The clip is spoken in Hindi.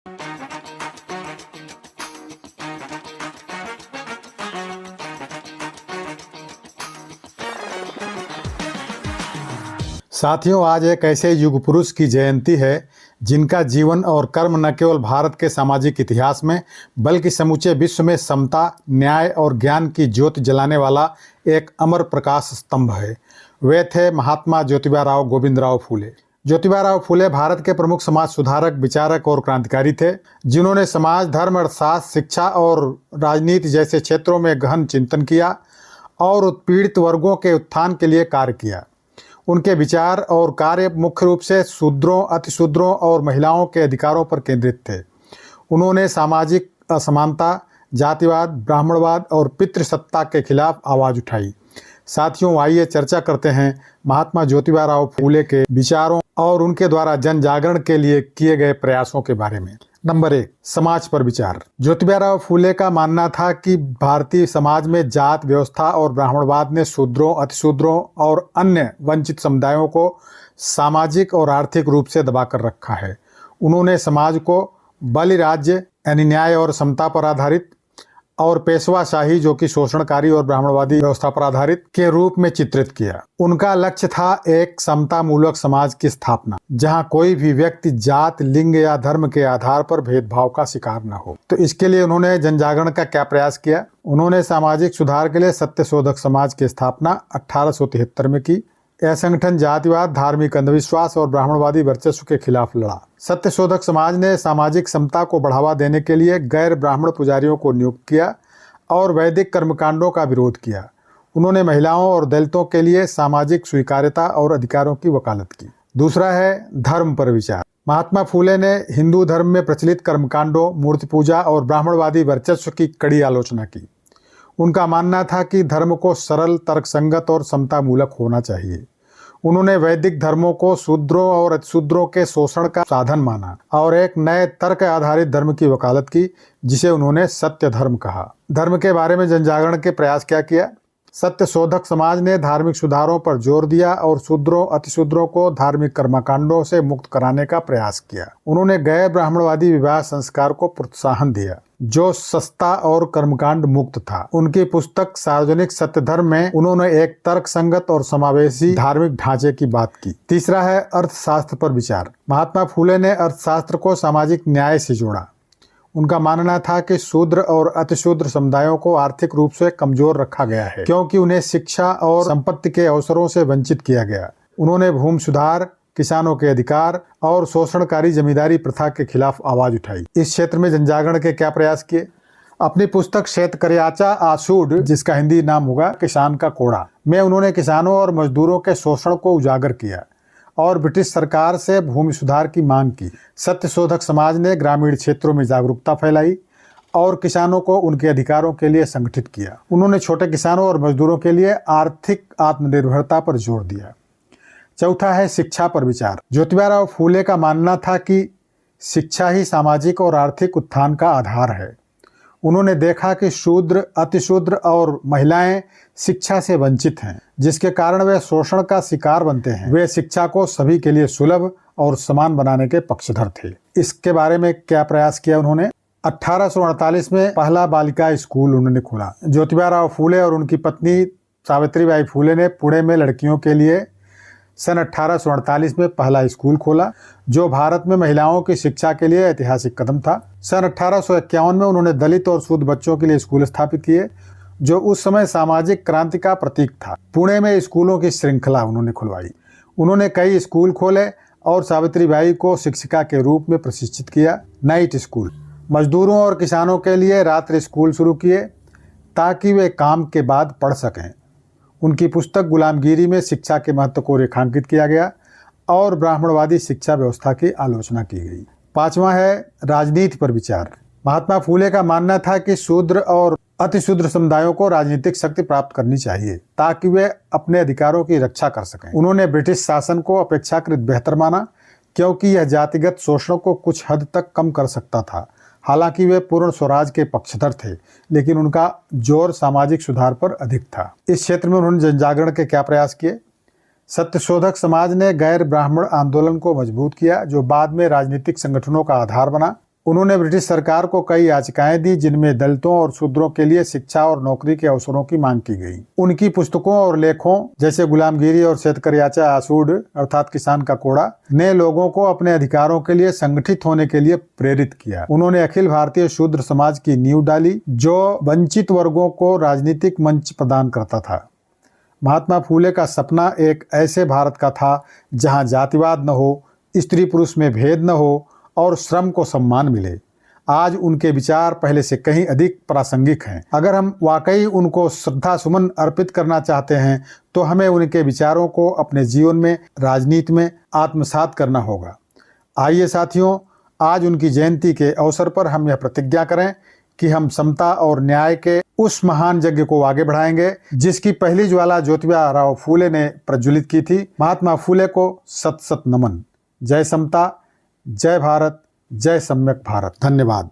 साथियों, आज एक ऐसे युग पुरुष की जयंती है जिनका जीवन और कर्म न केवल भारत के सामाजिक इतिहास में बल्कि समूचे विश्व में समता, न्याय और ज्ञान की ज्योति जलाने वाला एक अमर प्रकाश स्तंभ है। वे थे महात्मा ज्योतिबा गोविंदराव फूले। ज्योतिबा फूले भारत के प्रमुख समाज सुधारक, विचारक और क्रांतिकारी थे, जिन्होंने समाज, धर्म, अर्थशास्त्र, शिक्षा और राजनीति जैसे क्षेत्रों में गहन चिंतन किया और उत्पीड़ित वर्गों के उत्थान के लिए कार्य किया। उनके विचार और कार्य मुख्य रूप से शूद्रों, अतिशूद्रों और महिलाओं के अधिकारों पर केंद्रित थे। उन्होंने सामाजिक असमानता, जातिवाद, ब्राह्मणवाद और पितृसत्ता के खिलाफ आवाज़ उठाई। साथियों, आइए चर्चा करते हैं महात्मा ज्योतिबा फूले के विचारों और उनके द्वारा जन जागरण के लिए किए गए प्रयासों के बारे में। नंबर 1, समाज पर विचार। ज्योतिबा फूले का मानना था कि भारतीय समाज में जात व्यवस्था और ब्राह्मणवाद ने शूद्रों, अतिशूद्रों और अन्य वंचित समुदायों को सामाजिक और आर्थिक रूप से दबाकर रखा है। उन्होंने समाज को बलि राज्य यानी न्याय और समता पर आधारित और पेशवाशाही जो कि शोषणकारी और ब्राह्मणवादी व्यवस्था पर आधारित के रूप में चित्रित किया। उनका लक्ष्य था एक समता मूलक समाज की स्थापना, जहां कोई भी व्यक्ति जात, लिंग या धर्म के आधार पर भेदभाव का शिकार न हो। तो इसके लिए उन्होंने जन जागरण का क्या प्रयास किया? उन्होंने सामाजिक सुधार के लिए सत्यशोधक समाज की स्थापना 1873 में की। यह संगठन जातिवाद, धार्मिक अंधविश्वास और ब्राह्मणवादी वर्चस्व के खिलाफ लड़ा। सत्यशोधक समाज ने सामाजिक समता को बढ़ावा देने के लिए गैर ब्राह्मण पुजारियों को नियुक्त किया और वैदिक कर्मकांडों का विरोध किया। उन्होंने महिलाओं और दलितों के लिए सामाजिक स्वीकार्यता और अधिकारों की वकालत की। दूसरा है धर्म पर विचार। महात्मा फूले ने हिंदू धर्म में प्रचलित कर्मकांडों, मूर्ति पूजा और ब्राह्मणवादी वर्चस्व की कड़ी आलोचना की। उनका मानना था कि धर्म को सरल, तर्कसंगत और समता मूलक होना चाहिए। उन्होंने वैदिक धर्मों को शूद्रों और अतिशूद्रों के शोषण का साधन माना और एक नए तर्क आधारित धर्म की वकालत की, जिसे उन्होंने सत्य धर्म कहा। धर्म के बारे में जनजागरण के प्रयास क्या किया? सत्यशोधक समाज ने धार्मिक सुधारों पर जोर दिया और शूद्रों, अतिशूद्रों को धार्मिक कर्मकांडों से मुक्त कराने का प्रयास किया। उन्होंने गैर ब्राह्मणवादी विवाह संस्कार को प्रोत्साहन दिया, जो सस्ता और कर्मकांड मुक्त था। उनकी पुस्तक सार्वजनिक सत्य धर्म में उन्होंने एक तर्क संगत और समावेशी धार्मिक ढांचे की बात की। तीसरा है अर्थशास्त्र पर विचार। महात्मा फूले ने अर्थशास्त्र को सामाजिक न्याय से जोड़ा। उनका मानना था कि शूद्र और अतिशूद्र समुदायों को आर्थिक रूप से कमजोर रखा गया है, क्योंकि उन्हें शिक्षा और संपत्ति के अवसरों से वंचित किया गया। उन्होंने भूमि सुधार, किसानों के अधिकार और शोषणकारी जमींदारी प्रथा के खिलाफ आवाज उठाई। इस क्षेत्र में जनजागरण के क्या प्रयास किए? अपनी पुस्तक शेतकर्याचा आसूड, जिसका हिंदी नाम होगा किसान का कोड़ा, में उन्होंने किसानों और मजदूरों के शोषण को उजागर किया और ब्रिटिश सरकार से भूमि सुधार की मांग की। सत्यशोधक समाज ने ग्रामीण क्षेत्रों में जागरूकता फैलाई और किसानों को उनके अधिकारों के लिए संगठित किया। उन्होंने छोटे किसानों और मजदूरों के लिए आर्थिक आत्मनिर्भरता पर जोर दिया। चौथा है शिक्षा पर विचार। ज्योतिबा फूले का मानना था कि शिक्षा ही सामाजिक और आर्थिक उत्थान का आधार है। उन्होंने देखा कि शूद्र, अतिशूद्र और महिलाएं शिक्षा से वंचित हैं, जिसके कारण वे शोषण का शिकार बनते हैं। वे शिक्षा को सभी के लिए सुलभ और समान बनाने के पक्षधर थे। इसके बारे में क्या प्रयास किया उन्होंने? 1848 में पहला बालिका स्कूल उन्होंने खोला। ज्योतिबा फूले और उनकी पत्नी सावित्रीबाई फूले ने पुणे में लड़कियों के लिए सन 1848 में पहला स्कूल खोला, जो भारत में महिलाओं की शिक्षा के लिए ऐतिहासिक कदम था। सन 1851 में उन्होंने दलित और शूद्र बच्चों के लिए स्कूल स्थापित किए, जो उस समय सामाजिक क्रांति का प्रतीक था। पुणे में स्कूलों की श्रृंखला उन्होंने खुलवाई। उन्होंने कई स्कूल खोले और सावित्रीबाई को शिक्षिका के रूप में प्रशिक्षित किया। नाइट स्कूल, मजदूरों और किसानों के लिए रात्रि स्कूल शुरू किए ताकि वे काम के बाद पढ़ सकें। उनकी पुस्तक गुलामगिरी में शिक्षा के महत्व को रेखांकित किया गया और ब्राह्मणवादी शिक्षा व्यवस्था की आलोचना की गई। पांचवा है राजनीति पर विचार। महात्मा फूले का मानना था कि शूद्र और अतिशूद्र समुदायों को राजनीतिक शक्ति प्राप्त करनी चाहिए ताकि वे अपने अधिकारों की रक्षा कर सकें। उन्होंने ब्रिटिश शासन को अपेक्षाकृत बेहतर माना, क्योंकि यह जातिगत शोषण को कुछ हद तक कम कर सकता था। हालांकि वे पूर्ण स्वराज के पक्षधर थे, लेकिन उनका जोर सामाजिक सुधार पर अधिक था। इस क्षेत्र में उन्होंने जनजागरण के क्या प्रयास किए? सत्यशोधक समाज ने गैर ब्राह्मण आंदोलन को मजबूत किया, जो बाद में राजनीतिक संगठनों का आधार बना। उन्होंने ब्रिटिश सरकार को कई याचिकाएं दी जिनमें दलितों और शूद्रों के लिए शिक्षा और नौकरी के अवसरों की मांग की गई। उनकी पुस्तकों और लेखों जैसे गुलामगिरी और शेतकऱ्याचा आसूड अर्थात किसान का कोड़ा ने लोगों को अपने अधिकारों के लिए संगठित होने के लिए प्रेरित किया। उन्होंने अखिल भारतीय शूद्र समाज की नींव डाली जो वंचित वर्गों को राजनीतिक मंच प्रदान करता था। महात्मा फूले का सपना एक ऐसे भारत का था जहां जातिवाद न हो, स्त्री पुरुष में भेद न हो और श्रम को सम्मान मिले। आज उनके विचार पहले से कहीं अधिक प्रासंगिक हैं। अगर हम वाकई उनको श्रद्धा सुमन अर्पित करना चाहते हैं तो हमें उनके विचारों को अपने जीवन में, राजनीति में आत्मसात करना होगा। आइए साथियों, आज उनकी जयंती के अवसर पर हम यह प्रतिज्ञा करें कि हम समता और न्याय के उस महान यज्ञ को आगे बढ़ाएंगे जिसकी पहली ज्वाला ज्योतिबा राव फूले ने प्रज्वलित की थी। महात्मा फूले को सत सत नमन। जय समता, जय भारत, जय सम्यक भारत। धन्यवाद।